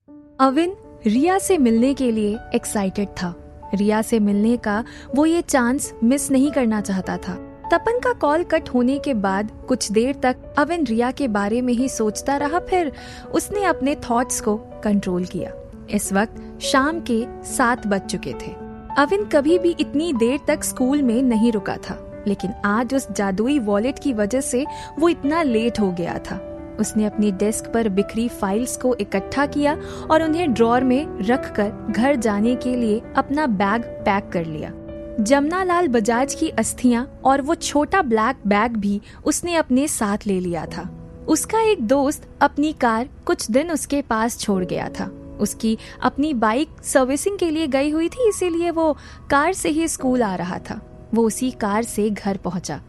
अविन रिया से मिलने के लिए एक्साइटेड था। रिया से मिलने का वो ये चांस मिस नहीं करना चाहता था। तपन का कॉल कट होने के बाद कुछ देर तक अविन रिया के बारे में ही सोचता रहा, फिर उसने अपने थॉट्स को कंट्रोल किया। इस वक्त शाम के 7 बज चुके थे। अविन कभी भी इतनी देर तक स्कूल में नहीं रुका था, लेकिन आज उस जादुई वॉलेट की वजह से वो इतना लेट हो गया था। उसने अपनी डेस्क पर बिखरी फाइल्स को इकट्ठा किया और उन्हें ड्रॉर में रखकर घर जाने के लिए अपना बैग पैक कर लिया। जमनालाल बजाज की अस्थियां और वो छोटा ब्लैक बैग भी उसने अपने साथ ले लिया था। उसका एक दोस्त अपनी कार कुछ दिन उसके पास छोड़ गया था। उसकी अपनी बाइक सर्विसिंग के लिए गई हुई थी, इसीलिए वो कार से ही स्कूल आ रहा था। वो उसी कार से घर पहुंचा।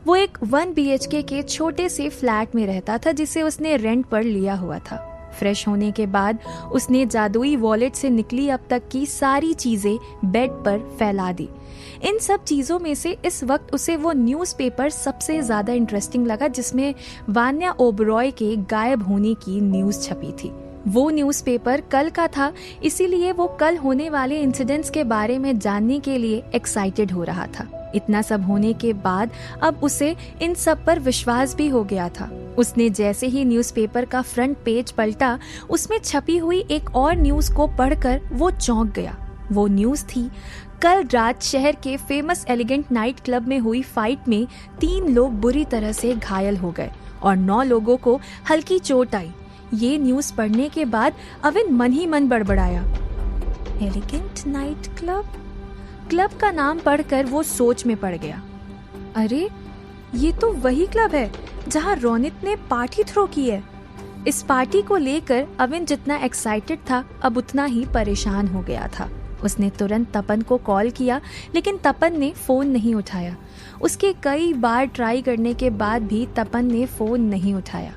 वो एक 1 BHK के छोटे से फ्लैट में रहता था, जिसे उसने रेंट पर लिया हुआ था। फ्रेश होने के बाद उसने जादुई वॉलेट से निकली अब तक की सारी चीजें बेड पर फैला दी। इन सब चीजों में से इस वक्त उसे वो न्यूज़पेपर सबसे ज्यादा इंटरेस्टिंग लगा, जिसमें वान्या ओबरॉय के गायब होने की न्यूज छपी थी। वो न्यूज़पेपर कल का था, इसीलिए वो कल होने वाले इंसिडेंट्स के बारे में जानने के लिए एक्साइटेड हो रहा था। इतना सब होने के बाद अब उसे इन सब पर विश्वास भी हो गया था। उसने जैसे ही न्यूज़पेपर का फ्रंट पेज पलटा, उसमें छपी हुई एक और न्यूज को पढ़कर वो चौंक गया। वो न्यूज थी, कल रात शहर के फेमस एलिगेंट नाइट क्लब में हुई फाइट में 3 लोग बुरी तरह से घायल हो गए और 9 लोगों को हल्की चोट आई। ये न्यूज पढ़ने के बाद अविन मन ही मन बड़बड़ाया। एलिगेंट नाइट क्लब का नाम पढ़कर वो सोच में पड़ गया। अरे, ये तो वही क्लब है जहां रोनित ने पार्टी थ्रो की है। इस पार्टी को लेकर अविन जितना एक्साइटेड था, अब उतना ही परेशान हो गया था। उसने तुरंत तपन को कॉल किया, लेकिन तपन ने फोन नहीं उठाया। उसके कई बार ट्राई करने के बाद भी तपन ने फोन नहीं उठाया।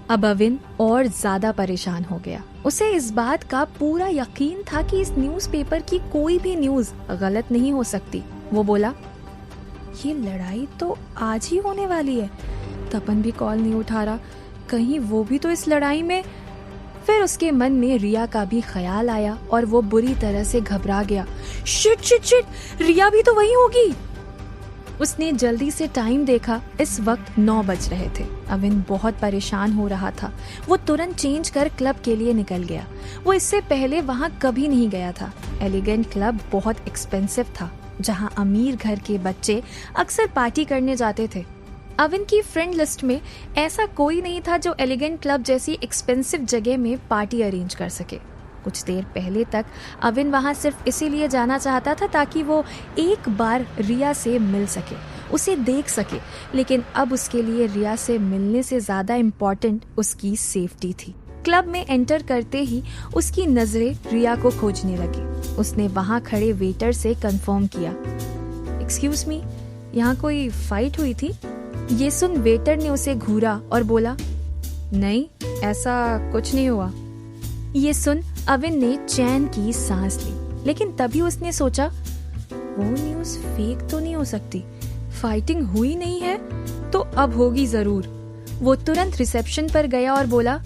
अब अविन और ज्यादा परेशान हो गया। उसे इस बात का पूरा यकीन था कि इस न्यूज़पेपर की कोई भी न्यूज गलत नहीं हो सकती। वो बोला, ये लड़ाई तो आज ही होने वाली है। तपन भी कॉल नहीं उठा रहा, कहीं वो भी तो इस लड़ाई में। फिर उसके मन में रिया का भी ख्याल आया और वो बुरी तरह से घबरा गया। शिट, रिया भी तो वही होगी। उसने जल्दी से टाइम देखा, इस वक्त 9 बज रहे थे। अविन बहुत परेशान हो रहा था। वो तुरंत चेंज कर क्लब के लिए निकल गया। वो इससे पहले वहां कभी नहीं गया था। एलिगेंट क्लब बहुत एक्सपेंसिव था, जहां अमीर घर के बच्चे अक्सर पार्टी करने जाते थे। अविन की फ्रेंड लिस्ट में ऐसा कोई नहीं था जो एलिगेंट क्लब जैसी एक्सपेंसिव जगह में पार्टी अरेंज कर सके। कुछ देर पहले तक अविन वहां सिर्फ इसीलिए जाना चाहता था ताकि वो एक बार रिया से मिल सके, उसे देख सके। लेकिन अब उसके लिए रिया से मिलने से ज्यादा इम्पोर्टेंट उसकी सेफ्टी थी। क्लब में एंटर करते ही उसकी नजरें रिया को खोजने लगी। उसने वहां खड़े वेटर से कंफर्म किया, एक्सक्यूज मी, यहाँ कोई फाइट हुई थी? ये सुन वेटर ने उसे घूरा और बोला, नहीं, ऐसा कुछ नहीं हुआ। ये सुन अविन ने चैन की सांस ली, लेकिन तभी उसने सोचा, वो न्यूज फेक तो नहीं हो सकती। फाइटिंग हुई नहीं है तो अब होगी जरूर। वो तुरंत रिसेप्शन पर गया और बोला,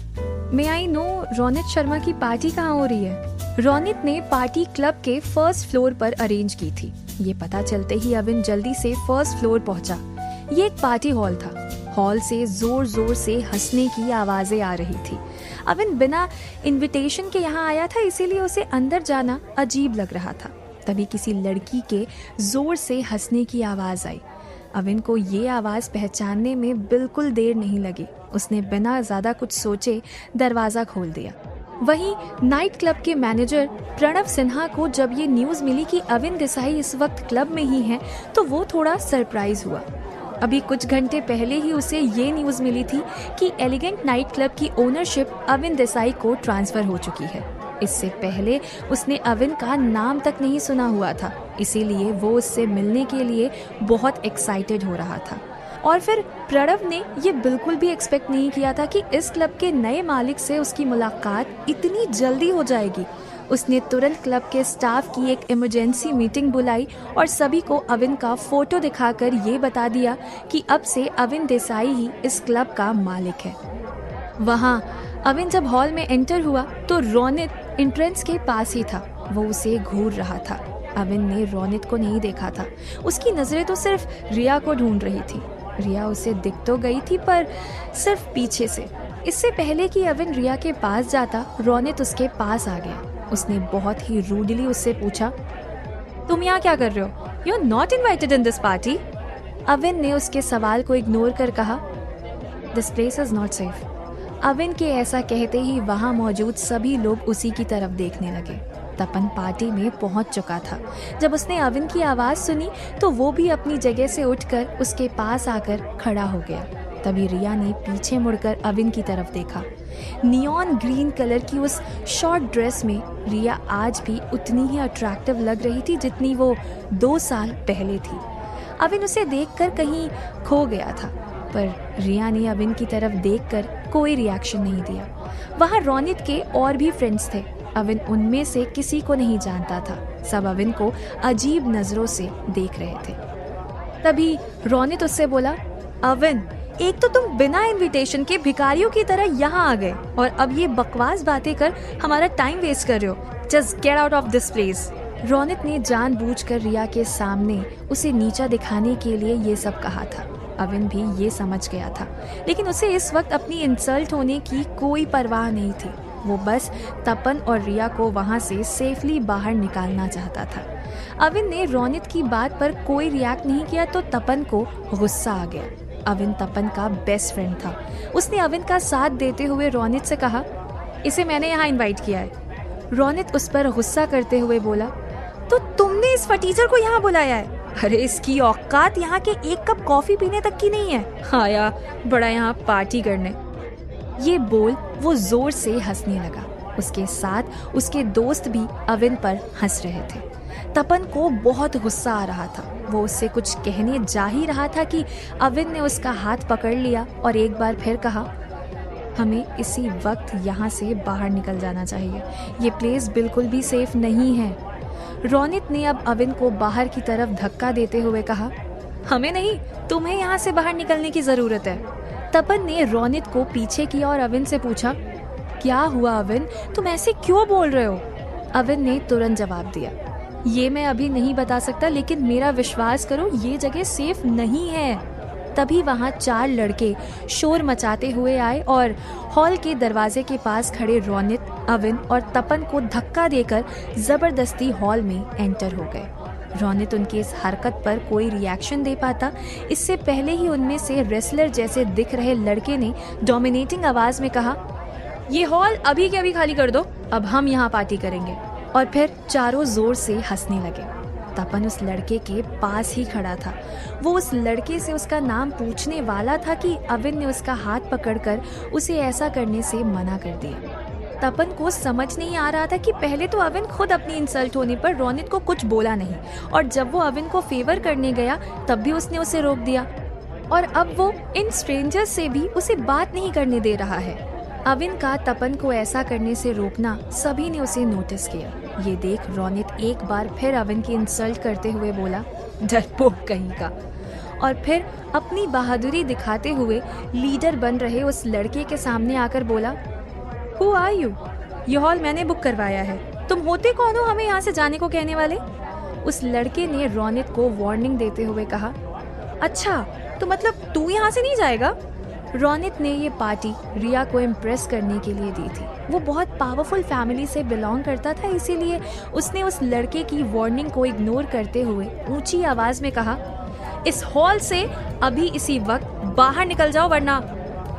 मे आई नो रोनित शर्मा की पार्टी कहाँ हो रही है? रोनित ने पार्टी क्लब के फर्स्ट फ्लोर पर अरेंज की थी। ये पता चलते ही अविन जल्दी से फर्स्ट फ्लोर पहुंचा। ये एक पार्टी हॉल था। हॉल से जोर जोर से हंसने की आवाजें आ रही थी। अविन बिना इनविटेशन के यहाँ आया था, इसीलिए उसे अंदर जाना अजीब लग रहा था। तभी किसी लड़की के जोर से हंसने की आवाज आई। अविन को ये आवाज पहचानने में बिल्कुल देर नहीं लगी। उसने बिना ज्यादा कुछ सोचे दरवाजा खोल दिया। वहीं नाइट क्लब के मैनेजर प्रणव सिन्हा को जब ये न्यूज मिली कि अविन देसाई इस वक्त क्लब में ही है, तो वो थोड़ा सरप्राइज हुआ। अभी कुछ घंटे पहले ही उसे ये न्यूज मिली थी कि एलिगेंट नाइट क्लब की ओनरशिप अविन देसाई को ट्रांसफर हो चुकी है। इससे पहले उसने अविन का नाम तक नहीं सुना हुआ था, इसीलिए वो उससे मिलने के लिए बहुत एक्साइटेड हो रहा था। और फिर प्रणव ने ये बिल्कुल भी एक्सपेक्ट नहीं किया था कि इस क्लब के नए मालिक से उसकी मुलाकात इतनी जल्दी हो जाएगी। उसने तुरंत क्लब के स्टाफ की एक इमरजेंसी मीटिंग बुलाई और सभी को अविन का फोटो दिखाकर ये बता दिया कि अब से अविन देसाई ही इस क्लब का मालिक है। वहाँ अविन जब हॉल में एंटर हुआ तो रोनित एंट्रेंस के पास ही था। वो उसे घूर रहा था। अविन ने रोनित को नहीं देखा था। उसकी नजरें तो सिर्फ रिया को ढूंढ रही थी। रिया उसे दिख तो गई थी पर सिर्फ पीछे से। इससे पहले कि अविन रिया के पास जाता, रोनित उसके पास आ गया। उसने बहुत ही रूडली उससे पूछा, तुम यहाँ क्या कर रहे हो? You are not invited in this party. Avin ने उसके सवाल को इग्नोर कर कहा, this place is not safe. Avin के ऐसा कहते ही वहाँ मौजूद सभी लोग उसी की तरफ देखने लगे। तपन पार्टी में पहुंच चुका था। जब उसने अविन की आवाज़ सुनी तो वो भी अपनी जगह से उठकर उसके पास आकर खड़ा हो गया। तभी रिया ने पीछे मुड़कर अविन की तरफ देखा। नियॉन ग्रीन कलर की उस शॉर्ट ड्रेस में रिया आज भी उतनी ही अट्रैक्टिव लग रही थी जितनी वो 2 साल पहले थी। अविन उसे देखकर कहीं खो गया था, पर रिया ने अविन की तरफ देखकर कोई रिएक्शन नहीं दिया। वहाँ रोनित के और भी फ्रेंड्स थे। अविन उनमें से किसी को नहीं जानता था। सब अविन को अजीब नजरों से देख रहे थे। तभी रोनित उससे बोला, अविन, एक तो तुम बिना इनविटेशन के भिखारियों की तरह यहाँ आ गए और अब ये बकवास बातें कर हमारा टाइम वेस्ट कर रहे हो। Just get out of this place. Ronit ने जानबूझकर रिया के सामने उसे नीचा दिखाने के लिए ये सब कहा था। अविन भी ये समझ गया था, लेकिन उसे इस वक्त अपनी इंसल्ट होने की कोई परवाह नहीं थी। वो बस तपन और रिया को वहाँ से सेफली बाहर निकालना चाहता था। अविन ने रोनित की बात पर कोई रिएक्ट नहीं किया तो तपन को गुस्सा आ गया। अविन तपन का बेस्ट फ्रेंड था। उसने अविन का साथ देते हुए रोनित से कहा, इसे मैंने यहाँ इनवाइट किया है। रोनित उस पर गुस्सा करते हुए बोला, तो तुमने इस फटीचर को यहाँ बुलाया है? अरे इसकी औकात यहाँ के 1 कप कॉफी पीने तक की नहीं है। आया बड़ा यहाँ पार्टी करने। ये बोल वो जोर से हंसने लगा। उसके साथ उसके दोस्त भी अविन पर हंस रहे थे। तपन को बहुत गुस्सा आ रहा था। वो उससे कुछ कहने जा ही रहा था कि अविन ने उसका हाथ पकड़ लिया और एक बार फिर कहा, हमें इसी वक्त यहाँ से बाहर निकल जाना चाहिए। ये प्लेस बिल्कुल भी सेफ नहीं है। रोनित ने अब अविन को बाहर की तरफ धक्का देते हुए कहा, हमें नहीं, तुम्हें यहाँ से बाहर निकलने की जरूरत है। तपन ने रोनित को पीछे किया और अविन से पूछा, क्या हुआ अविन, तुम ऐसे क्यों बोल रहे हो? अविन ने तुरंत जवाब दिया, ये मैं अभी नहीं बता सकता, लेकिन मेरा विश्वास करो ये जगह सेफ नहीं है। तभी वहाँ 4 लड़के शोर मचाते हुए आए और हॉल के दरवाजे के पास खड़े रोनित, अविन और तपन को धक्का देकर जबरदस्ती हॉल में एंटर हो गए। रोनित उनकी इस हरकत पर कोई रिएक्शन दे पाता, इससे पहले ही उनमें से रेसलर जैसे दिख रहे लड़के ने डोमिनेटिंग आवाज में कहा, ये हॉल अभी के अभी खाली कर दो, अब हम यहाँ पार्टी करेंगे। और फिर चारों जोर से हंसने लगे। तपन उस लड़के के पास ही खड़ा था। वो उस लड़के से उसका नाम पूछने वाला था कि अविन ने उसका हाथ पकड़कर उसे ऐसा करने से मना कर दिया। तपन को समझ नहीं आ रहा था कि पहले तो अविन खुद अपनी इंसल्ट होने पर रोनित को कुछ बोला नहीं, और जब वो अविन को फेवर करने गया तब भी उसने उसे रोक दिया, और अब वो इन स्ट्रेंजर्स से भी उसे बात नहीं करने दे रहा है। अविन का तपन को ऐसा करने से रोकना सभी ने उसे नोटिस किया। ये देख रोनित एक बार फिर अविन की इंसल्ट करते हुए बोला, डरपोक कहीं का। और फिर अपनी बहादुरी दिखाते हुए लीडर बन रहे उस लड़के के सामने आकर बोला, हु आर यू? ये हॉल मैंने बुक करवाया है, तुम होते कौन हो हमें यहाँ से जाने को कहने वाले? उस लड़के ने रोनित को वार्निंग देते हुए कहा, अच्छा तो मतलब तू यहाँ से नहीं जाएगा? रोनित ने ये पार्टी रिया को इम्प्रेस करने के लिए दी थी। वो बहुत पावरफुल फैमिली से बिलोंग करता था, इसीलिए उसने उस लड़के की वार्निंग को इग्नोर करते हुए ऊंची आवाज में कहा, इस हॉल से अभी इसी वक्त बाहर निकल जाओ वरना।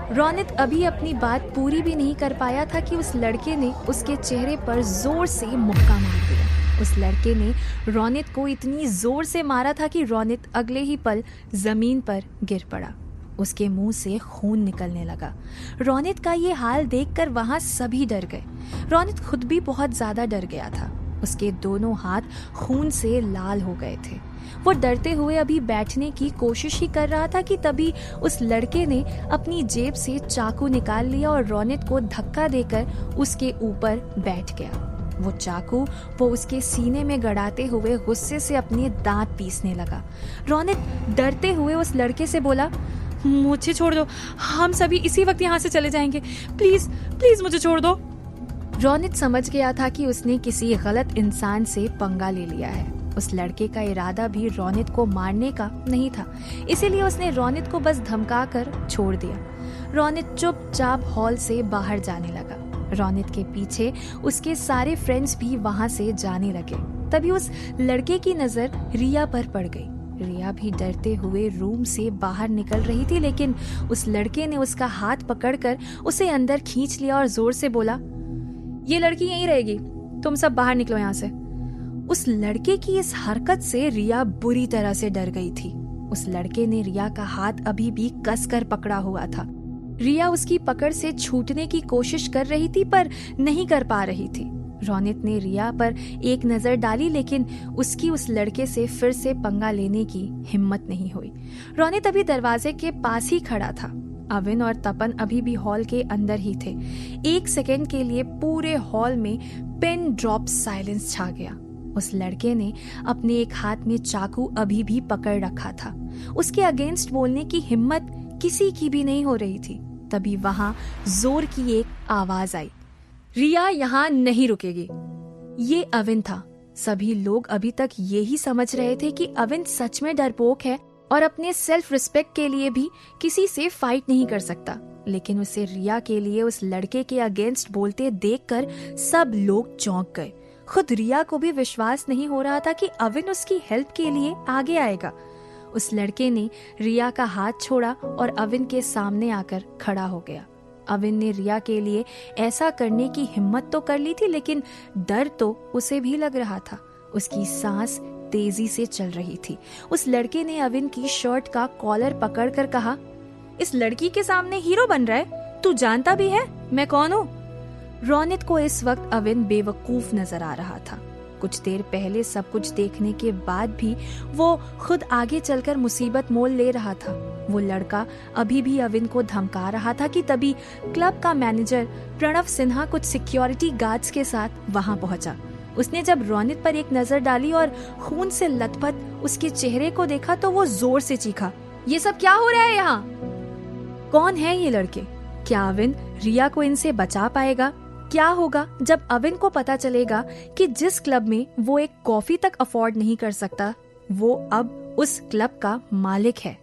रोनित अभी अपनी बात पूरी भी नहीं कर पाया था कि उस लड़के ने उसके चेहरे पर जोर से मुक्का मार दिया। उस लड़के ने रोनित को इतनी जोर से मारा था कि रोनित अगले ही पल जमीन पर गिर पड़ा। उसके मुंह से खून निकलने लगा। रोनित का ये हाल देखकर वहां सभी डर गए। रोनित खुद भी बहुत ज्यादा डर गया था। उसके दोनों हाथ खून से लाल हो गए थे। वो डरते हुए अभी बैठने की कोशिश ही कर रहा था कि तभी उस लड़के ने अपनी जेब से चाकू निकाल लिया और रोनित को धक्का देकर उसके ऊपर बैठ गया। वो चाकू वो उसके सीने में गड़ाते हुए गुस्से से अपने दांत पीसने लगा। रोनित डरते हुए उस लड़के से बोला, मुझे छोड़ दो, हम सभी इसी वक्त यहाँ से चले जाएंगे, प्लीज प्लीज मुझे छोड़ दो। रोनित समझ गया था कि उसने किसी गलत इंसान से पंगा ले लिया है। उस लड़के का इरादा भी रोनित को मारने का नहीं था, इसीलिए उसने रोनित को बस धमका कर छोड़ दिया। रोनित चुपचाप हॉल से बाहर जाने लगा। रोनित के पीछे उसके सारे फ्रेंड्स भी वहां से जाने लगे। तभी उस लड़के की नजर रिया पर पड़ गई। रिया भी डरते हुए रूम से बाहर निकल रही थी, लेकिन उस लड़के ने उसका हाथ पकड़कर उसे अंदर खींच लिया और जोर से बोला, ये लड़की यहीं रहेगी, तुम सब बाहर निकलो यहाँ से। उस लड़के की इस हरकत से रिया बुरी तरह से डर गई थी। उस लड़के ने रिया का हाथ अभी भी कसकर पकड़ा हुआ था। रिया उसकी पकड़ से छूटने की कोशिश कर रही थी पर नहीं कर पा रही थी। रोनित ने रिया पर एक नजर डाली, लेकिन उसकी उस लड़के से फिर से पंगा लेने की हिम्मत नहीं हुई। रोनित अभी दरवाजे के पास ही खड़ा था। अविन और तपन अभी भी हॉल के अंदर ही थे। एक सेकंड के लिए पूरे हॉल में पिन ड्रॉप साइलेंस छा गया। उस लड़के ने अपने एक हाथ में चाकू अभी भी पकड़ रखा था। उसके अगेंस्ट बोलने की हिम्मत किसी की भी नहीं हो रही थी। तभी वहां जोर की एक आवाज आई, रिया यहाँ नहीं रुकेगी। ये अविन था। सभी लोग अभी तक यही समझ रहे थे कि अविन सच में डरपोक है और अपने सेल्फ रिस्पेक्ट के लिए भी किसी से फाइट नहीं कर सकता, लेकिन उसे रिया के लिए उस लड़के के अगेंस्ट बोलते देखकर सब लोग चौंक गए। खुद रिया को भी विश्वास नहीं हो रहा था कि अविन उसकी हेल्प के लिए आगे आएगा। उस लड़के ने रिया का हाथ छोड़ा और अविन के सामने आकर खड़ा हो गया। अविन ने रिया के लिए ऐसा करने की हिम्मत तो कर ली थी, लेकिन डर तो उसे भी लग रहा था। उसकी सांस तेजी से चल रही थी। उस लड़के ने अविन की शर्ट का कॉलर पकड़कर कहा, इस लड़की के सामने हीरो बन रहा है? तू जानता भी है मैं कौन हूँ? रोनित को इस वक्त अविन बेवकूफ नजर आ रहा था। कुछ देर पहले सब कुछ देखने के बाद भी वो खुद आगे चलकर मुसीबत मोल ले रहा था। वो लड़का अभी भी अविन को धमका रहा था कि तभी क्लब का मैनेजर प्रणव सिन्हा कुछ सिक्योरिटी गार्ड्स के साथ वहां पहुंचा। उसने जब रोनित पर एक नजर डाली और खून से लथपथ उसके चेहरे को देखा तो वो जोर से चीखा, ये सब क्या हो रहा है यहाँ? कौन है ये लड़के? क्या अविन रिया को इनसे बचा पाएगा? क्या होगा जब अविन को पता चलेगा कि जिस क्लब में वो एक कॉफी तक अफोर्ड नहीं कर सकता, वो अब उस क्लब का मालिक है?